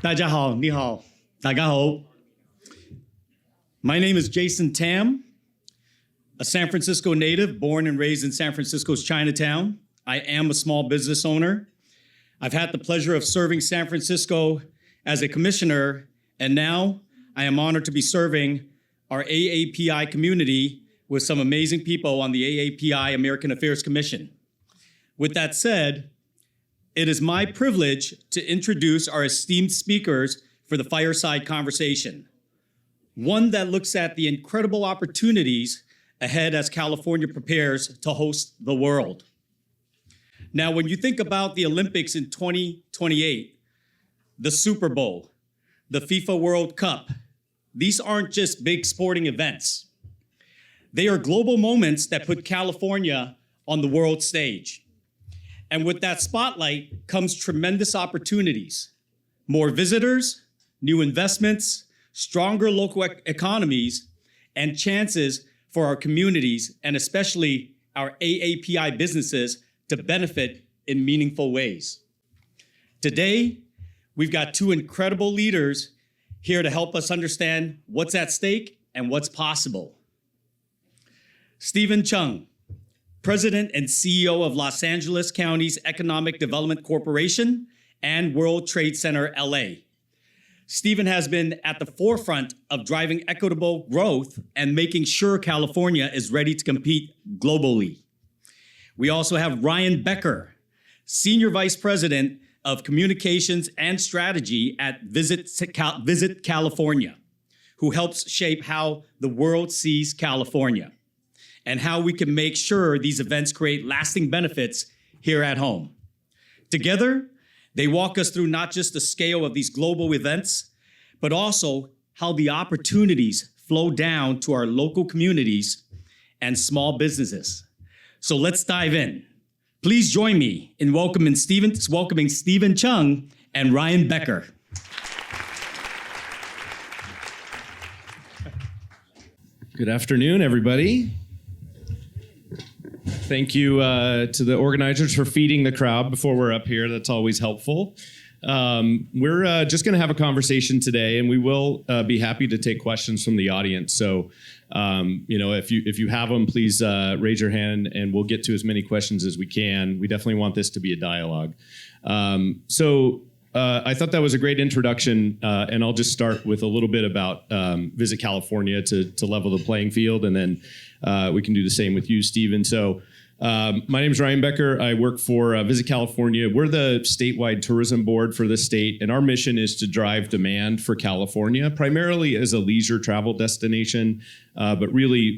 大家好,你好,大家好. My name is Jason Tam, a San Francisco native, born and raised in San Francisco's Chinatown. I am a small business owner. I've had the pleasure of serving San Francisco as a commissioner, and now I am honored to be serving our AAPI community with some amazing people on the AAPI American Affairs Commission. With that said, it is my privilege to introduce our esteemed speakers for the Fireside conversation, one that looks at the incredible opportunities ahead as California prepares to host the world. Now, when you think about the Olympics in 2028, the Super Bowl, the FIFA World Cup, these aren't just big sporting events. They are global moments that put California on the world stage. And with that spotlight comes tremendous opportunities, more visitors, new investments, stronger local economies, and chances for our communities, and especially our AAPI businesses, to benefit in meaningful ways. Today, we've got two incredible leaders here to help us understand what's at stake and what's possible. Stephen Cheung, President and CEO of Los Angeles County's Economic Development Corporation and World Trade Center, LA. Stephen has been at the forefront of driving equitable growth and making sure California is ready to compete globally. We also have Ryan Becker, Senior Vice President of Communications and Strategy at Visit California, who helps shape how the world sees California and how we can make sure these events create lasting benefits here at home. Together, they walk us through not just the scale of these global events, but also how the opportunities flow down to our local communities and small businesses. So let's dive in. Please join me in welcoming Stephen Cheung and Ryan Becker. Good afternoon, everybody. Thank you to the organizers for feeding the crowd before we're up here. That's always helpful. We're just going to have a conversation today, and we will be happy to take questions from the audience. So, if you have them, please raise your hand, and we'll get to as many questions as we can. We definitely want this to be a dialogue. I thought that was a great introduction, and I'll just start with a little bit about Visit California to level the playing field, and then we can do the same with you, Stephen. So my name is Ryan Becker. I work for Visit California. We're the statewide tourism board for the state, and our mission is to drive demand for California, primarily as a leisure travel destination, but really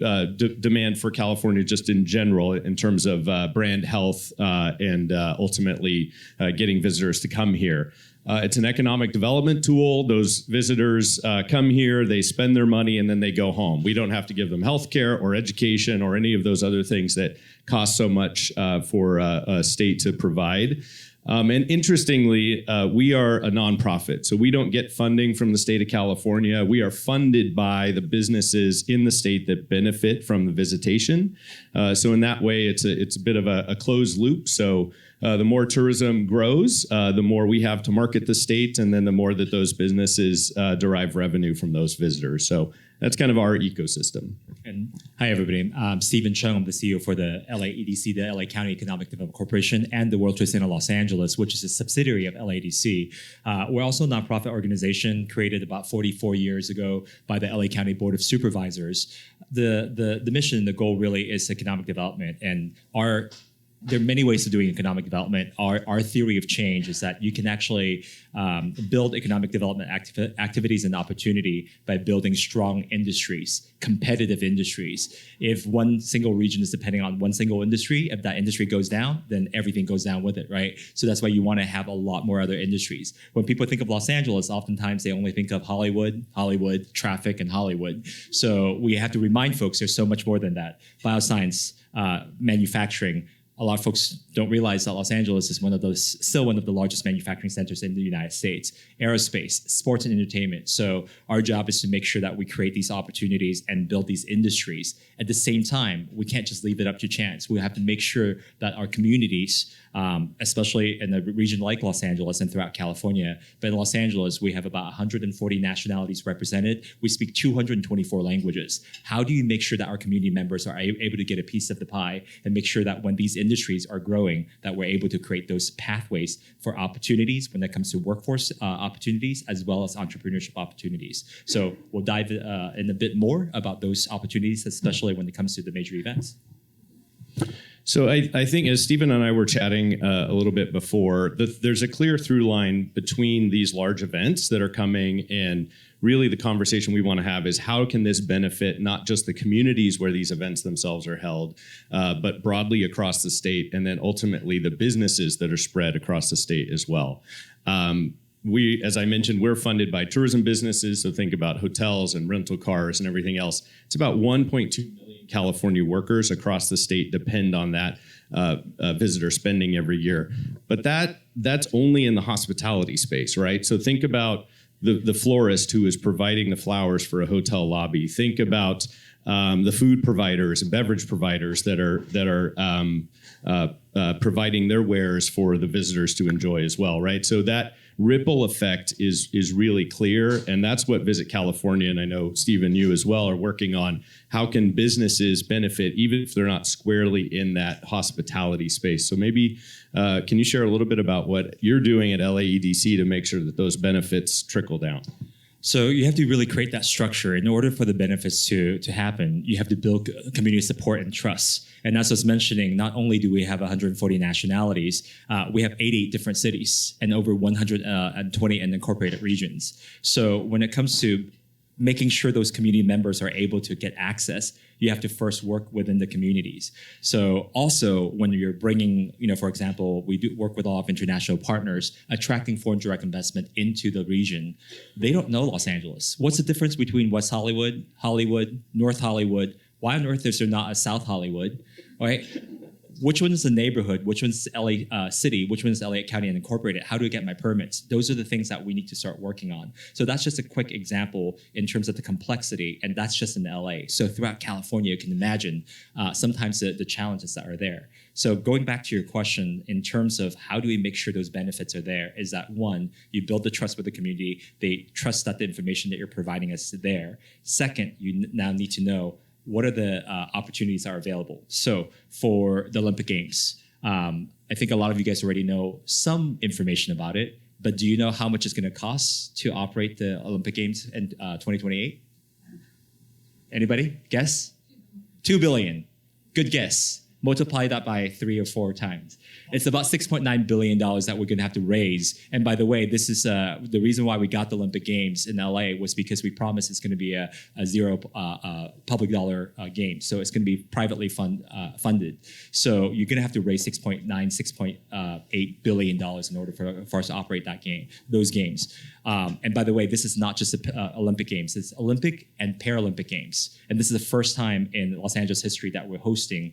demand for California just in general in terms of brand health and ultimately getting visitors to come here. It's an economic development tool. Those visitors come here, they spend their money, and then they go home. We don't have to give them healthcare or education or any of those other things that cost so much for a state to provide. And interestingly, we are a nonprofit, so we don't get funding from the state of California. We are funded by the businesses in the state that benefit from the visitation. So in that way, it's a bit of a closed loop. So the more tourism grows, the more we have to market the state, and then the more that those businesses derive revenue from those visitors. So that's kind of our ecosystem. And hi, everybody. I'm Stephen Cheung. I'm the CEO for the LAEDC, the LA County Economic Development Corporation, and the World Trade Center Los Angeles, which is a subsidiary of LAEDC. We're also a nonprofit organization created about 44 years ago by the LA County Board of Supervisors. The mission, the goal really is economic development, and there are many ways to doing economic development. Our theory of change is that you can actually build economic development activities and opportunity by building strong industries, competitive industries. If one single region is depending on one single industry, if that industry goes down, then everything goes down with it, right? So that's why you want to have a lot more other industries. When people think of Los Angeles, oftentimes they only think of Hollywood, traffic, and Hollywood. So we have to remind folks there's so much more than that. Bioscience, manufacturing, a lot of folks don't realize that Los Angeles is still one of the largest manufacturing centers in the United States. Aerospace, sports and entertainment. So our job is to make sure that we create these opportunities and build these industries. At the same time, we can't just leave it up to chance. We have to make sure that our communities, especially in a region like Los Angeles and throughout California, but in Los Angeles, we have about 140 nationalities represented. We speak 224 languages. How do you make sure that our community members are able to get a piece of the pie and make sure that when these industries are growing, that we're able to create those pathways for opportunities when it comes to workforce opportunities as well as entrepreneurship opportunities. So we'll dive in a bit more about those opportunities, especially when it comes to the major events. So I think as Stephen and I were chatting a little bit before, there's a clear through line between these large events that are coming, and really the conversation we want to have is how can this benefit not just the communities where these events themselves are held, but broadly across the state, and then ultimately the businesses that are spread across the state as well. We, as I mentioned, we're funded by tourism businesses, so think about hotels and rental cars and everything else. It's about 1.2 million California workers across the state depend on that visitor spending every year. But that's only in the hospitality space, right? So think about the florist who is providing the flowers for a hotel lobby. Think about the food providers and beverage providers that are providing their wares for the visitors to enjoy as well, right? So that ripple effect is really clear, and that's what Visit California, and I know Stephen, you as well, are working on. How can businesses benefit even if they're not squarely in that hospitality space? So maybe can you share a little bit about what you're doing at LAEDC to make sure that those benefits trickle down? So you have to really create that structure. In order for the benefits to happen, you have to build community support and trust. And as I was mentioning, not only do we have 140 nationalities, we have 88 different cities and over 120 incorporated regions. So when it comes to making sure those community members are able to get access, you have to first work within the communities. So also when you're bringing, for example, we do work with a lot of international partners, attracting foreign direct investment into the region. They don't know Los Angeles. What's the difference between West Hollywood, Hollywood, North Hollywood? Why on earth is there not a South Hollywood? All right. Which one is the neighborhood? Which one's LA city? Which one's LA County and Incorporated? How do I get my permits? Those are the things that we need to start working on. So that's just a quick example in terms of the complexity, and that's just in LA. So throughout California, you can imagine sometimes the challenges that are there. So going back to your question, in terms of how do we make sure those benefits are there, is that one, you build the trust with the community. They trust that the information that you're providing is there. Second, you now need to know what are the opportunities that are available. So for the Olympic Games, I think a lot of you guys already know some information about it, but do you know how much it's going to cost to operate the Olympic Games in 2028? Anybody? Guess? $2 billion. Good guess. Multiply that by 3 or 4 times. It's about $6.9 billion that we're going to have to raise. And by the way, this is the reason why we got the Olympic Games in LA was because we promised it's going to be a zero public dollar game. So it's going to be privately funded. So you're going to have to raise $6.8 billion in order for us to operate those games. And by the way, this is not just the Olympic Games. It's Olympic and Paralympic Games. And this is the first time in Los Angeles history that we're hosting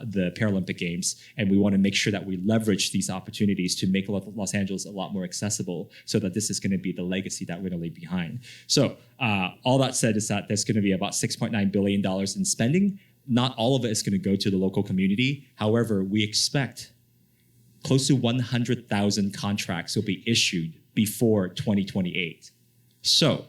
the Paralympic Games. And we want to make sure that we leverage these opportunities to make Los Angeles a lot more accessible so that this is going to be the legacy that we're going to leave behind. So all that said is that there's going to be about $6.9 billion in spending. Not all of it is going to go to the local community. However, we expect close to 100,000 contracts will be issued before 2028. So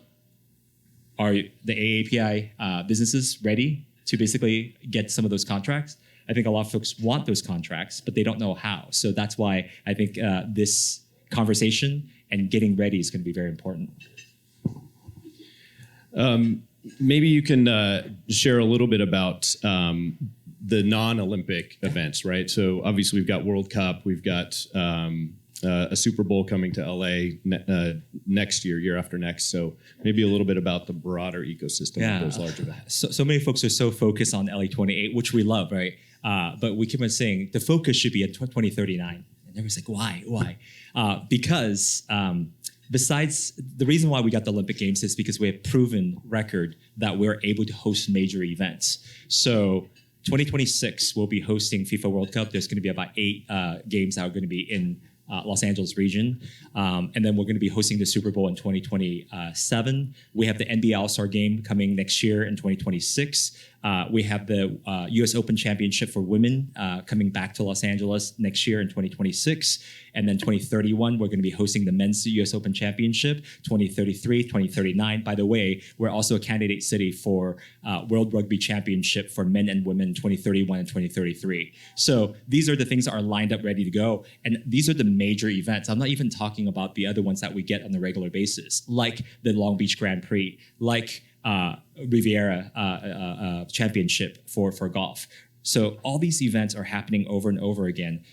are the AAPI businesses ready to basically get some of those contracts? I think a lot of folks want those contracts, but they don't know how. So that's why I think this conversation and getting ready is going to be very important. Maybe you can share a little bit about the non-Olympic events, right? So obviously we've got World Cup, we've got a Super Bowl coming to LA next year after next. So maybe a little bit about the broader ecosystem of those large events. So many folks are so focused on LA28, which we love, right? But we keep on saying the focus should be at 2039. And everyone's like, why? Because besides, the reason why we got the Olympic Games is because we have proven record that we're able to host major events. So 2026, we'll be hosting FIFA World Cup. There's going to be about 8 games that are going to be in Los Angeles region. And then we're going to be hosting the Super Bowl in 2027. We have the NBA All-Star Game coming next year in 2026. We have the US Open Championship for women coming back to Los Angeles next year in 2026. And then 2031, we're going to be hosting the Men's US Open Championship, 2033, 2039. By the way, we're also a candidate city for World Rugby Championship for men and women 2031 and 2033. So these are the things that are lined up, ready to go. And these are the major events. I'm not even talking about the other ones that we get on a regular basis, like the Long Beach Grand Prix, like Riviera Championship for golf. So all these events are happening over and over again.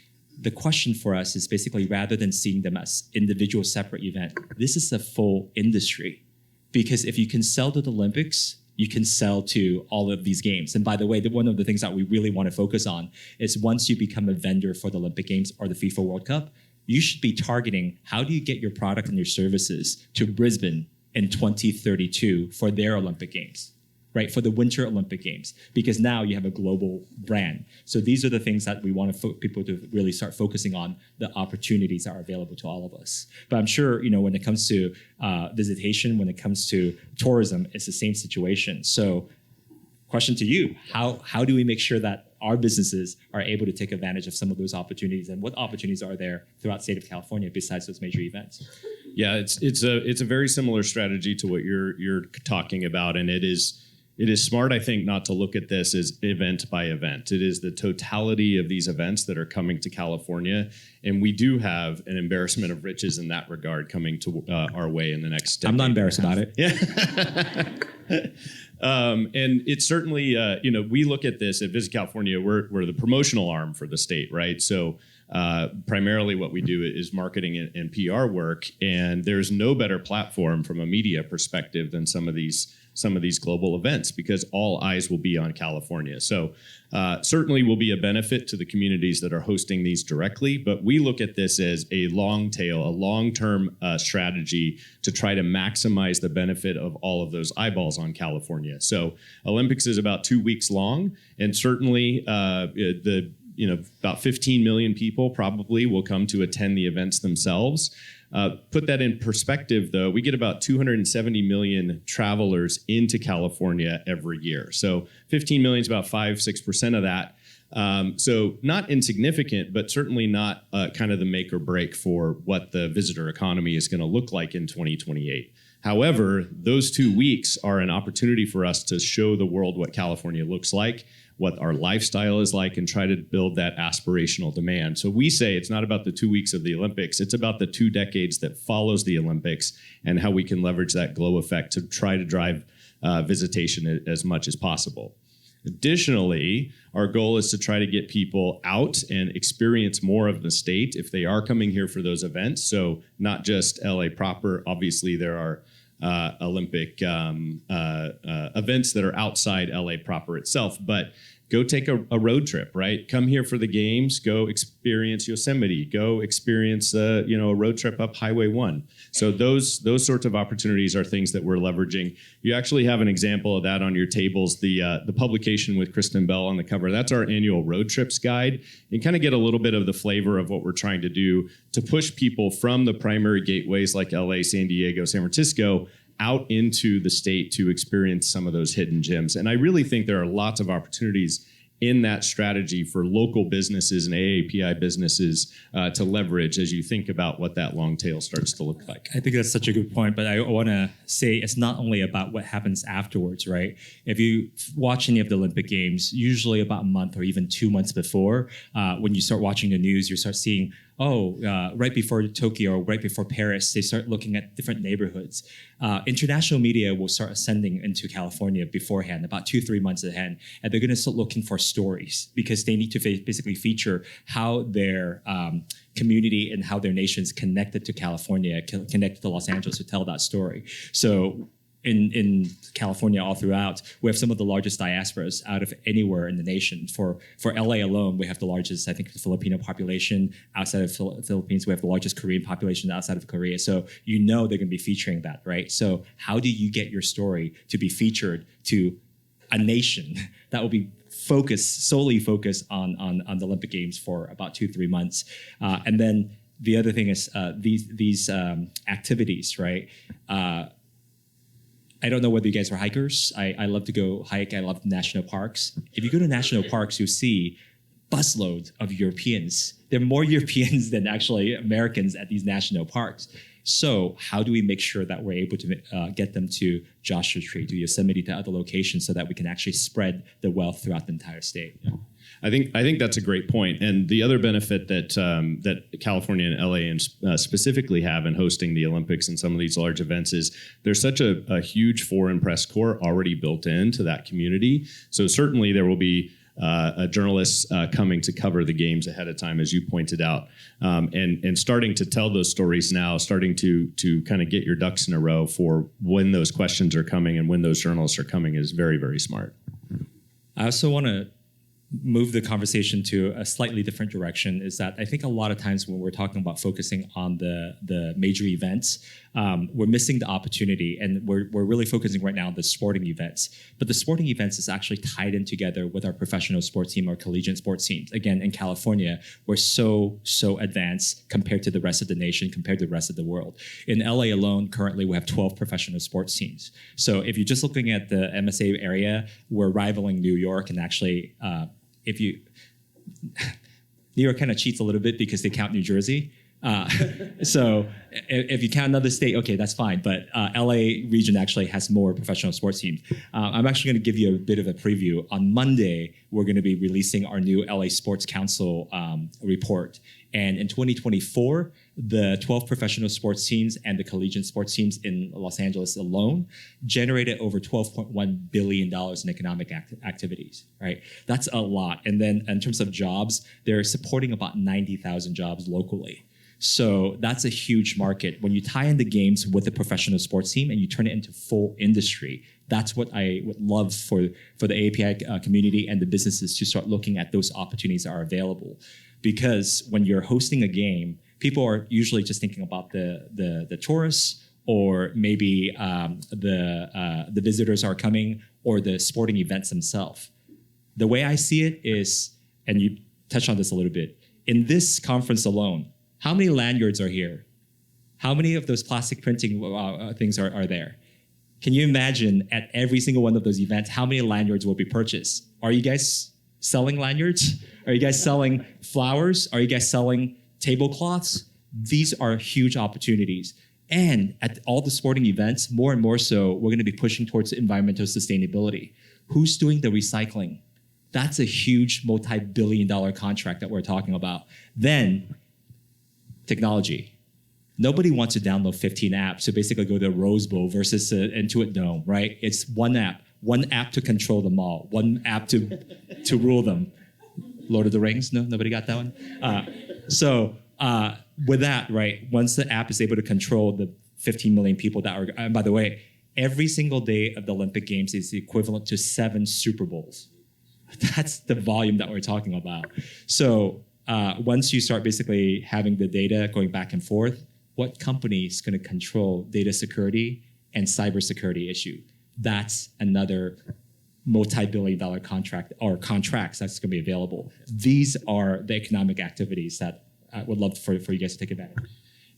The question for us is basically, rather than seeing them as individual separate event, this is a full industry. Because if you can sell to the Olympics, you can sell to all of these games. And by the way, one of the things that we really want to focus on is once you become a vendor for the Olympic Games or the FIFA World Cup, you should be targeting how do you get your product and your services to Brisbane in 2032 for their Olympic Games, right? For the Winter Olympic Games, because now you have a global brand. So these are the things that we want people to really start focusing on, the opportunities that are available to all of us. But I'm sure, when it comes to visitation, when it comes to tourism, it's the same situation. So question to you, how do we make sure that our businesses are able to take advantage of some of those opportunities, and what opportunities are there throughout the state of California besides those major events? Yeah, it's a very similar strategy to what you're talking about, and it is smart, I think, not to look at this as event by event. It is the totality of these events that are coming to California, and we do have an embarrassment of riches in that regard coming to our way in the next decade. I'm not embarrassed about it. Yeah. And it's certainly, we look at this at Visit California, we're the promotional arm for the state, right? So primarily what we do is marketing and PR work, and there's no better platform from a media perspective than some of these global events, because all eyes will be on California. So certainly will be a benefit to the communities that are hosting these directly, but we look at this as a long tail, a long-term strategy to try to maximize the benefit of all of those eyeballs on California. So Olympics is about 2 weeks long, and certainly about 15 million people probably will come to attend the events themselves. Put that in perspective, though, we get about 270 million travelers into California every year. So 15 million is about 5-6% of that. So not insignificant, but certainly not kind of the make or break for what the visitor economy is going to look like in 2028. However, those 2 weeks are an opportunity for us to show the world what California looks like, what our lifestyle is like, and try to build that aspirational demand. So we say it's not about the 2 weeks of the Olympics, it's about the 2 decades that follows the Olympics and how we can leverage that glow effect to try to drive visitation as much as possible. Additionally, our goal is to try to get people out and experience more of the state if they are coming here for those events. So not just LA proper. Obviously, there are Olympic events that are outside LA proper itself, but go take a road trip, right? Come here for the games, go experience Yosemite, go experience a road trip up Highway 1. So those sorts of opportunities are things that we're leveraging. You actually have an example of that on your tables, the publication with Kristen Bell on the cover. That's our annual road trips guide, and kind of get a little bit of the flavor of what we're trying to do to push people from the primary gateways like LA, San Diego, San Francisco, out into the state to experience some of those hidden gems. And I really think there are lots of opportunities in that strategy for local businesses and AAPI businesses to leverage as you think about what that long tail starts to look like. I think that's such a good point, but I want to say it's not only about what happens afterwards, right? If you watch any of the Olympic Games, usually about a month or even 2 months before, when you start watching the news, you start seeing, right before Tokyo or right before Paris, they start looking at different neighborhoods. International media will start ascending into California beforehand, about 2-3 months ahead, and they're going to start looking for stories because they need to basically feature how their community and how their nation's connected to California, connected to Los Angeles to tell that story. So in California, all throughout, we have some of the largest diasporas out of anywhere in the nation. For LA alone, we have the largest, I think, Filipino population outside of Philippines. We have the largest Korean population outside of Korea. So they're going to be featuring that, right? So how do you get your story to be featured to a nation that will be solely focus on the Olympic Games for about 2-3 months, and then the other thing is these activities, right? I don't know whether you guys are hikers. I love to go hike. I love national parks. If you go to national parks, you see busloads of Europeans. There are more Europeans than actually Americans at these national parks. So how do we make sure that we're able to get them to Joshua Tree, to Yosemite, to other locations so that we can actually spread the wealth throughout the entire state? Yeah. I think that's a great point. And the other benefit that that California and LA and specifically have in hosting the Olympics and some of these large events is there's such a huge foreign press corps already built into that community. So certainly there will be journalists coming to cover the games ahead of time, as you pointed out, and starting to tell those stories now, starting to kind of get your ducks in a row for when those questions are coming and when those journalists are coming is very, very smart. I also want to move the conversation to a slightly different direction. Is that I think a lot of times when we're talking about focusing on the major events, we're missing the opportunity, and we're really focusing right now on the sporting events. But the sporting events is actually tied in together with our professional sports team, our collegiate sports teams. Again, in California, we're so advanced compared to the rest of the nation, compared to the rest of the world. In LA alone, currently we have 12 professional sports teams. So if you're just looking at the MSA area, we're rivaling New York, and actually, New York kind of cheats a little bit because they count New Jersey. So if you count another state, okay, that's fine. But LA region actually has more professional sports teams. I'm actually going to give you a bit of a preview. On Monday, we're going to be releasing our new LA Sports Council report. And in 2024, the 12 professional sports teams and the collegiate sports teams in Los Angeles alone generated over $12.1 billion in economic activities, right? That's a lot. And then in terms of jobs, they're supporting about 90,000 jobs locally. So that's a huge market. When you tie in the games with the professional sports team and you turn it into full industry, that's what I would love for the AAPI community and the businesses to start looking at those opportunities that are available. Because when you're hosting a game, people are usually just thinking about the tourists, or maybe the visitors are coming, or the sporting events themselves. The way I see it is, and you touched on this a little bit, in this conference alone, how many lanyards are here? How many of those plastic printing things are there? Can you imagine at every single one of those events, how many lanyards will be purchased? Are you guys selling lanyards? Are you guys selling flowers? Are you guys selling tablecloths? These are huge opportunities. And at all the sporting events, more and more so, we're going to be pushing towards environmental sustainability. Who's doing the recycling? That's a huge multi-billion-dollar contract that we're talking about. Then, technology. Nobody wants to download 15 apps to basically go to the Rose Bowl versus Intuit Dome, right? It's one app to control them all, one app to rule them. Lord of the Rings? No, nobody got that one? So with that, right, once the app is able to control the 15 million people that are, and by the way, every single day of the Olympic Games is equivalent to 7 Super Bowls. That's the volume that we're talking about. So once you start basically having the data going back and forth, what company is going to control data security and cybersecurity issue? That's another multi-billion-dollar contract or contracts that's going to be available. These are the economic activities that I would love for you guys to take advantage of.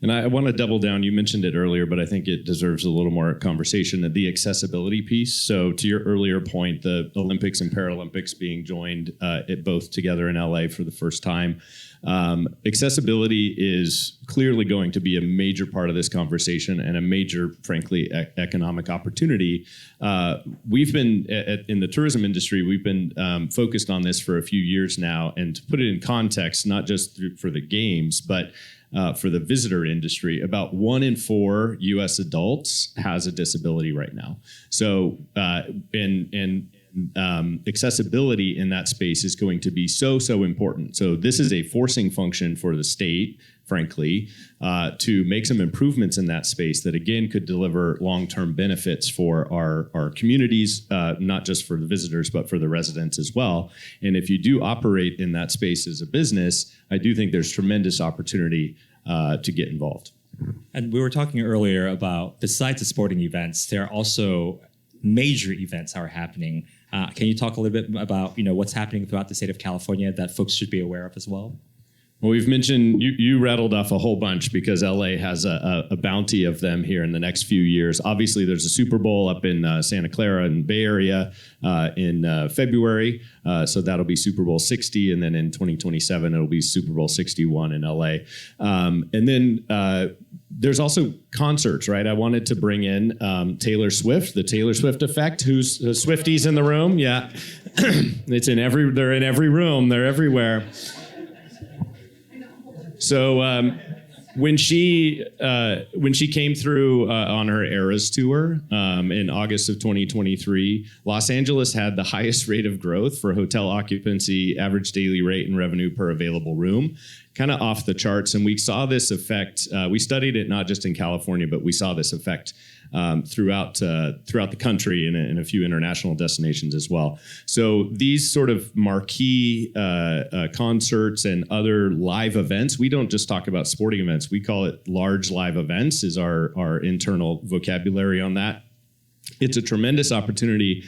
And I want to double down. You mentioned it earlier, but I think it deserves a little more conversation. The accessibility piece. So to your earlier point, the Olympics and Paralympics being joined both together in LA for the first time. Accessibility is clearly going to be a major part of this conversation and a major, frankly, economic opportunity. We've been, in the tourism industry, we've been focused on this for a few years now. And to put it in context, not just for the games, but for the visitor industry, about 1 in 4 U.S. adults has a disability right now. So accessibility in that space is going to be so important. So this is a forcing function for the state, frankly, to make some improvements in that space that, again, could deliver long-term benefits for our communities, not just for the visitors, but for the residents as well. And if you do operate in that space as a business, I do think there's tremendous opportunity to get involved. And we were talking earlier about, besides the sporting events, there are also major events that are happening Can you talk a little bit about what's happening throughout the state of California that folks should be aware of as well? Well, we've mentioned, you rattled off a whole bunch because LA has a bounty of them here in the next few years. Obviously, there's a Super Bowl up in Santa Clara in the Bay Area in February. So that'll be Super Bowl 60. And then in 2027, it'll be Super Bowl 61 in LA. And then there's also concerts, right? I wanted to bring in Taylor Swift, the Taylor Swift effect. Who's Swifties in the room? Yeah. They're in every room. They're everywhere. So when she came through on her Eras tour in August of 2023, Los Angeles had the highest rate of growth for hotel occupancy, average daily rate, and revenue per available room, kind of off the charts. And we saw this effect. We studied it not just in California, but we saw this effect throughout the country and in a few international destinations as well. So these sort of marquee concerts and other live events, we don't just talk about sporting events. We call it large live events is our internal vocabulary on that. It's a tremendous opportunity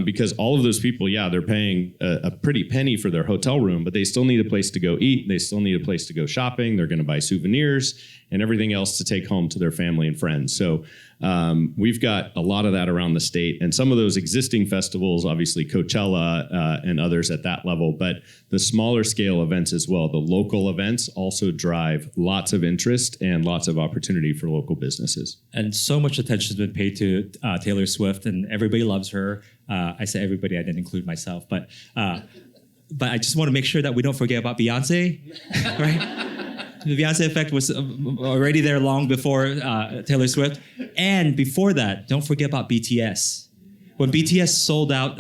because all of those people, they're paying a pretty penny for their hotel room, but they still need a place to go eat. They still need a place to go shopping. They're going to buy souvenirs and everything else to take home to their family and friends. So we've got a lot of that around the state. And some of those existing festivals, obviously Coachella and others at that level, but the smaller scale events as well, the local events also drive lots of interest and lots of opportunity for local businesses. And so much attention has been paid to Taylor Swift, and everybody loves her. I say everybody, I didn't include myself, but I just want to make sure that we don't forget about Beyonce, right? The Beyonce effect was already there long before Taylor Swift. And before that, don't forget about BTS. When BTS sold out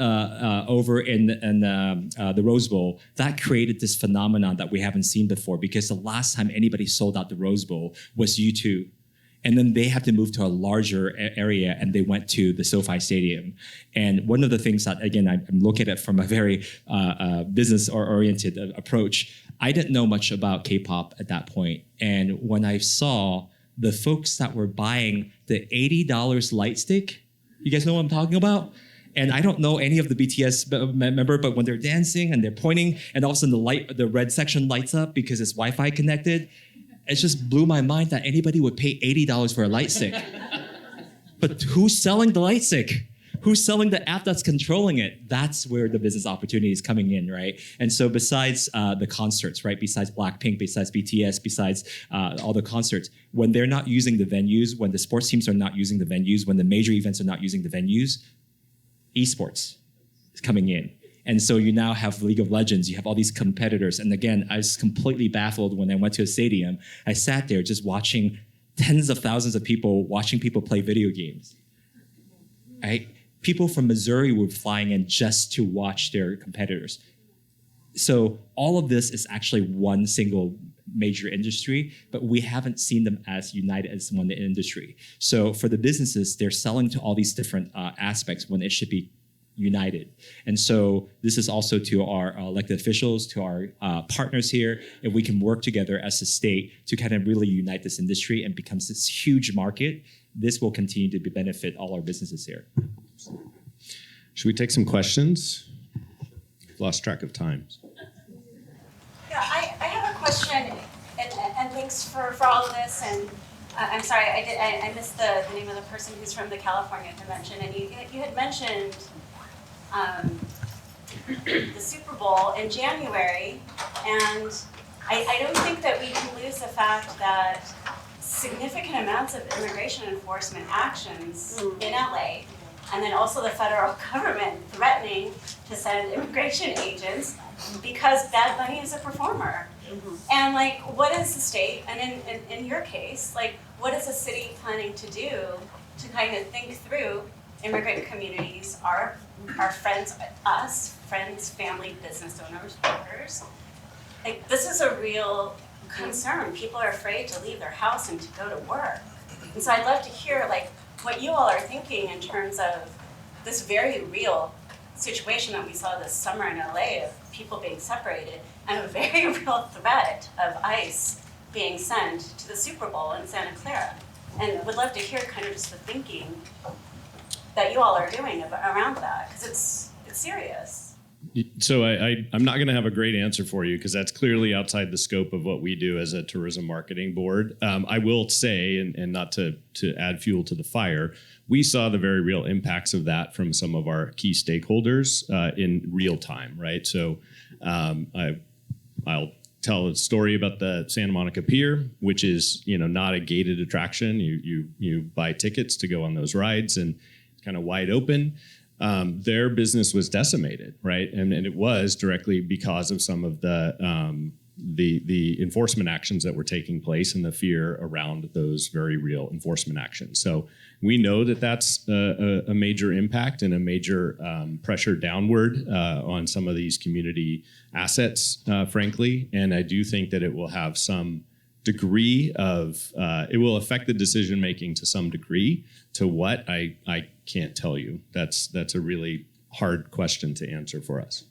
over in the Rose Bowl, that created this phenomenon that we haven't seen before, because the last time anybody sold out the Rose Bowl was U2. And then they had to move to a larger area, and they went to the SoFi Stadium. And one of the things that, again, I'm looking at from a very business-oriented approach, I didn't know much about K-pop at that point. And when I saw the folks that were buying the $80 light stick, you guys know what I'm talking about? And I don't know any of the BTS member, but when they're dancing and they're pointing, and all of a sudden the red section lights up because it's Wi-Fi connected, it just blew my mind that anybody would pay $80 for a light stick. But who's selling the light stick? Who's selling the app that's controlling it? That's where the business opportunity is coming in, right? And so besides the concerts, right? Besides Blackpink, besides BTS, besides all the concerts, when they're not using the venues, when the sports teams are not using the venues, when the major events are not using the venues, esports is coming in. And so you now have League of Legends, you have all these competitors. And again, I was completely baffled when I went to a stadium. I sat there just watching tens of thousands of people, watching people play video games, right? People from Missouri were flying in just to watch their competitors. So all of this is actually one single major industry, but we haven't seen them as united as one industry. So for the businesses, they're selling to all these different aspects when it should be united. And so this is also to our elected officials, to our partners here, if we can work together as a state to kind of really unite this industry and becomes this huge market, this will continue to benefit all our businesses here. Should we take some questions? I've lost track of time. Yeah, I have a question, and thanks for all of this. And I'm sorry, I missed the name of the person who's from the California convention, and you had mentioned the Super Bowl in January, and I don't think that we can lose the fact that significant amounts of immigration enforcement actions in LA, and then also the federal government threatening to send immigration agents because Bad Bunny is a performer. And like, what is the state, and in your case, like, what is the city planning to do to kind of think through immigrant communities, our friends, us, friends, family, business owners, workers? Like, this is a real concern. People are afraid to leave their house and to go to work. And so I'd love to hear like what you all are thinking in terms of this very real situation that we saw this summer in LA of people being separated, and a very real threat of ICE being sent to the Super Bowl in Santa Clara. And would love to hear kind of just the thinking that you all are doing around that, because it's serious. So I'm not going to have a great answer for you because that's clearly outside the scope of what we do as a tourism marketing board. I will say, and not to add fuel to the fire, we saw the very real impacts of that from some of our key stakeholders in real time, right? So I'll tell a story about the Santa Monica Pier, which is not a gated attraction. You buy tickets to go on those rides, and it's kind of wide open. Their business was decimated, right? And it was directly because of some of the enforcement actions that were taking place and the fear around those very real enforcement actions. So we know that that's a major impact and a major pressure downward on some of these community assets, frankly. And I do think that it will have some degree of, it will affect the decision making to some degree. To what, I can't tell you. That's a really hard question to answer for us.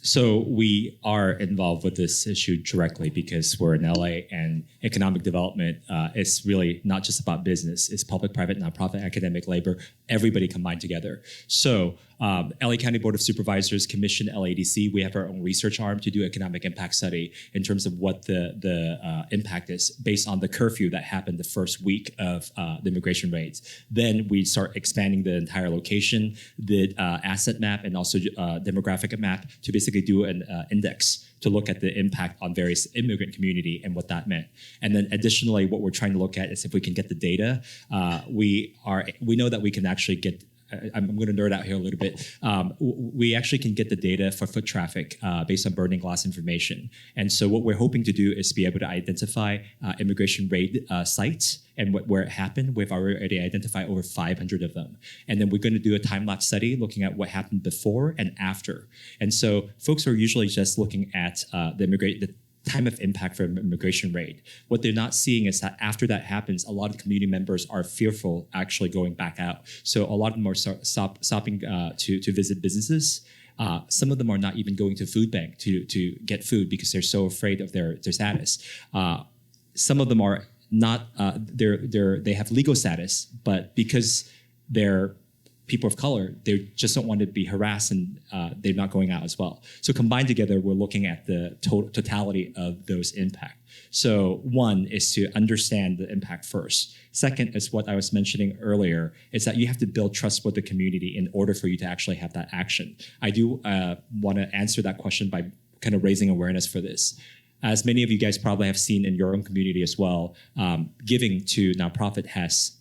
So we are involved with this issue directly because we're in LA, and economic development is really not just about business. It's public, private, nonprofit, academic, labor, everybody combined together. So LA County Board of Supervisors commissioned LAEDC. We have our own research arm to do economic impact study in terms of what the impact is based on the curfew that happened the first week of the immigration raids. Then we start expanding the entire location, the asset map, and also demographic map to basically do an index to look at the impact on various immigrant community and what that meant. And then additionally, what we're trying to look at is if we can get the data. We know that we can actually get, I'm going to nerd out here a little bit. We actually can get the data for foot traffic based on burning glass information. And so what we're hoping to do is be able to identify immigration raid sites and where it happened. We've already identified over 500 of them. And then we're going to do a time-lapse study looking at what happened before and after. And so folks are usually just looking at the time of impact for immigration raid. What they're not seeing is that after that happens, a lot of community members are fearful actually going back out. So a lot of them are stopping to visit businesses. Some of them are not even going to food bank to get food because they're so afraid of their status. Some of them are not, they have legal status, but because they're people of color, they just don't want to be harassed, and they're not going out as well. So combined together, we're looking at the totality of those impact. So one is to understand the impact first. Second is what I was mentioning earlier, is that you have to build trust with the community in order for you to actually have that action. I do want to answer that question by kind of raising awareness for this. As many of you guys probably have seen in your own community as well, giving to nonprofit has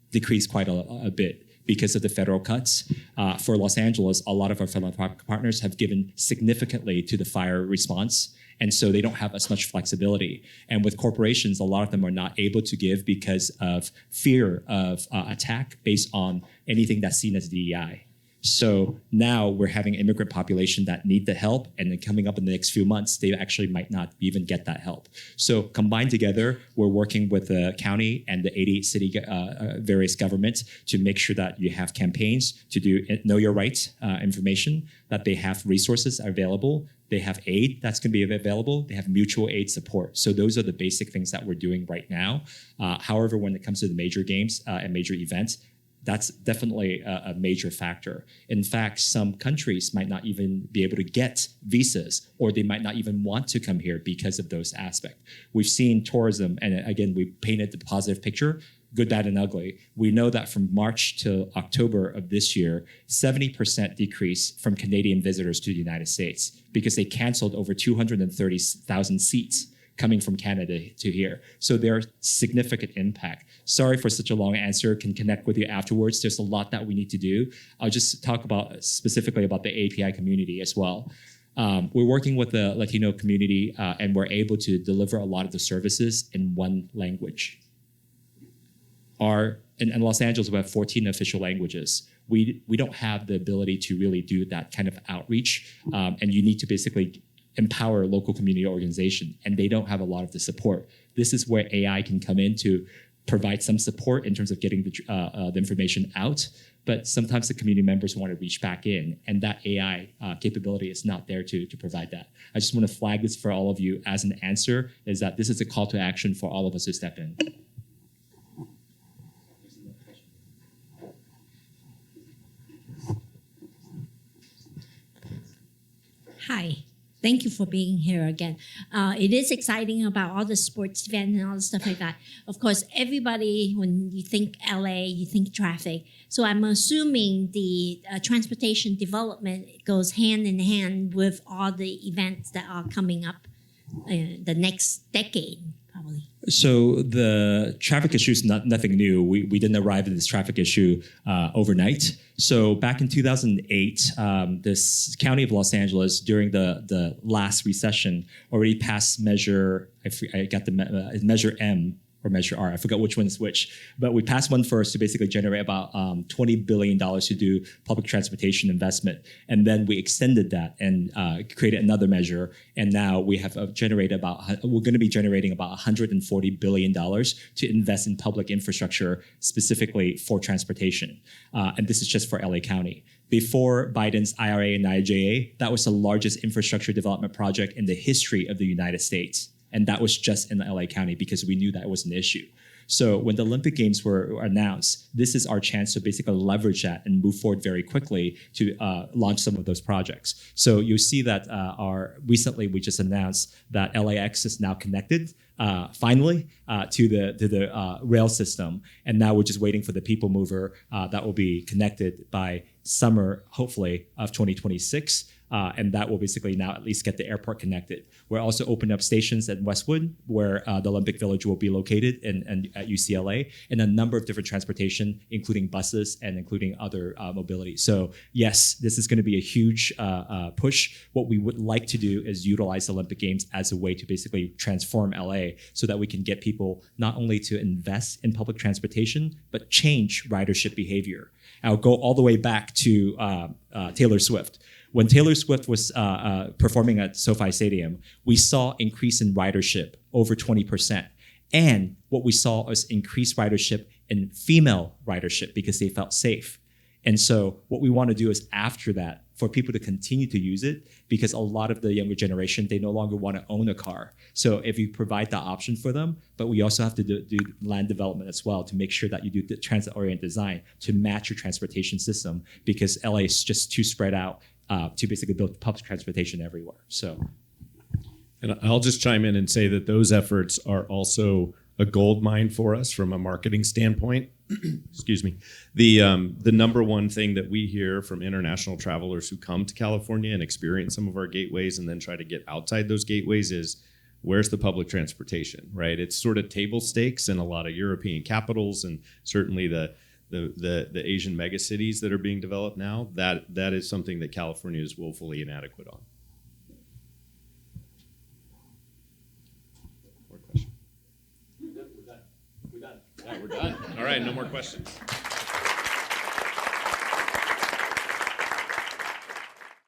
decreased quite a bit because of the federal cuts. For Los Angeles, a lot of our philanthropic partners have given significantly to the fire response, and so they don't have as much flexibility. And with corporations, a lot of them are not able to give because of fear of attack based on anything that's seen as DEI. So now we're having immigrant population that need the help, and then coming up in the next few months, they actually might not even get that help. So combined together, we're working with the county and the 88 city various governments to make sure that you have campaigns to do know your rights information, that they have resources available, they have aid that's going to be available, they have mutual aid support. So those are the basic things that we're doing right now. However, when it comes to the major games and major events, that's definitely a major factor. In fact, some countries might not even be able to get visas, or they might not even want to come here because of those aspects. We've seen tourism, and again, we painted the positive picture, good, bad, and ugly. We know that from March to October of this year, 70% decrease from Canadian visitors to the United States because they canceled over 230,000 seats coming from Canada to here. So there's significant impact. Sorry for such a long answer, can connect with you afterwards. There's a lot that we need to do. I'll just talk about specifically about the AAPI community as well. We're working with the Latino community and we're able to deliver a lot of the services in one language. In Los Angeles, we have 14 official languages. We don't have the ability to really do that kind of outreach, and you need to basically empower local community organization, and they don't have a lot of the support. This is where AI can come in to provide some support in terms of getting the information out, but sometimes the community members want to reach back in, and that AI capability is not there to provide that. I just want to flag this for all of you as an answer, is that this is a call to action for all of us to step in. Hi. Thank you for being here again. It is exciting about all the sports events and all the stuff like that. Of course, everybody, when you think LA, you think traffic. So I'm assuming the transportation development goes hand in hand with all the events that are coming up the next decade, probably. So the traffic issue is nothing new. We didn't arrive at this traffic issue overnight. So back in 2008, this county of Los Angeles, during the last recession, already passed measure, I got the measure M or measure R. I forgot which one is which. But we passed one first to basically generate about $20 billion to do public transportation investment. And then we extended that and created another measure. And now we have we're going to be generating about $140 billion to invest in public infrastructure specifically for transportation. And this is just for LA County. Before Biden's IRA and IIJA, that was the largest infrastructure development project in the history of the United States. And that was just in LA County because we knew that was an issue. So when the Olympic Games were announced, this is our chance to basically leverage that and move forward very quickly to launch some of those projects. So you see that recently we just announced that LAX is now connected finally to the rail system, and now we're just waiting for the people mover that will be connected by summer, hopefully, of 2026. And that will basically now at least get the airport connected. We're also opening up stations at Westwood, where the Olympic Village will be located, and at UCLA, and a number of different transportation, including buses and including other mobility. So yes, this is going to be a huge push. What we would like to do is utilize the Olympic Games as a way to basically transform LA so that we can get people not only to invest in public transportation, but change ridership behavior. I'll go all the way back to Taylor Swift. When Taylor Swift was performing at SoFi Stadium, we saw increase in ridership over 20%. And what we saw was increased ridership in female ridership because they felt safe. And so what we want to do is after that, for people to continue to use it, because a lot of the younger generation, they no longer want to own a car. So if you provide that option for them, but we also have to do land development as well to make sure that you do the transit-oriented design to match your transportation system, because LA is just too spread out to basically build public transportation everywhere. So, and I'll just chime in and say that those efforts are also a gold mine for us from a marketing standpoint. Excuse me. The number one thing that we hear from international travelers who come to California and experience some of our gateways and then try to get outside those gateways is, where's the public transportation, right? It's sort of table stakes in a lot of European capitals, and certainly the Asian megacities that are being developed now. That is something that California is woefully inadequate on. More questions? We're done. Yeah, we're done. All right, no more questions.